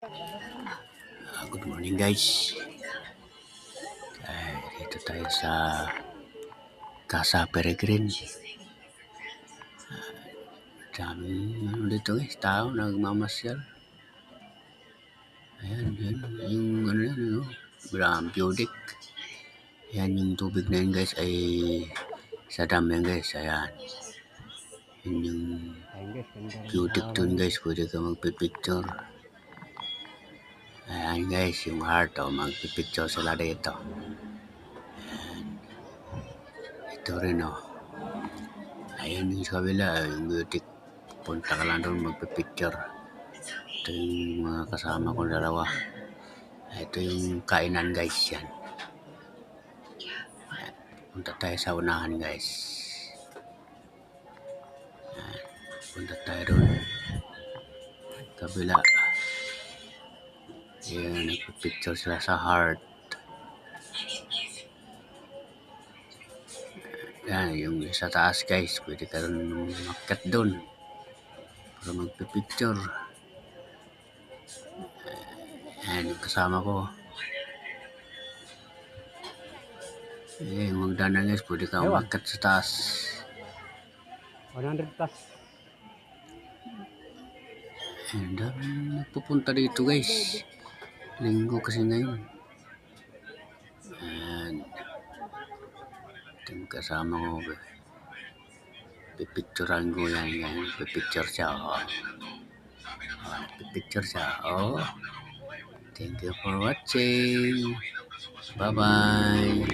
Good morning guys. Dito tayo sa Casa Peregrine. Daming dito guys, tao nagmamasyal. Ayan, yan. Yung ano yan, no? View deck. Ayan yung tubig na yun guys ay sa dam yan guys. Ayan. Yun yung view deck dun guys. Pwede ka magpipicture. Ayan guys, yung heart. Magpipicture sila dito. Ayan. Ito rin Ayan yung sa kabila, yung beauty. Punta ka lang doon magpipicture. Ito yung mga kasama ko dalawa. Ito yung kainan guys yan. Ayan. Punta tayo sa unahan guys. Ayan. Punta tayo doon. Kabila. Ayan, nagpipicture sila sa heart. Ayan, yung sa taas guys. Pwede ka rin makat doon para magpipicture. Ayan yung kasama ko. Ayan, yung magdana guys. Pwede ka umakat sa taas. 100 plus. Ang dami nagpupunta dito guys. Linggo kasi ngayon. Ayan. Ito yung kasama ko. Pipicturean ko yan. Pipicture siya. Pipicture siya. Thank you for watching. Bye-bye.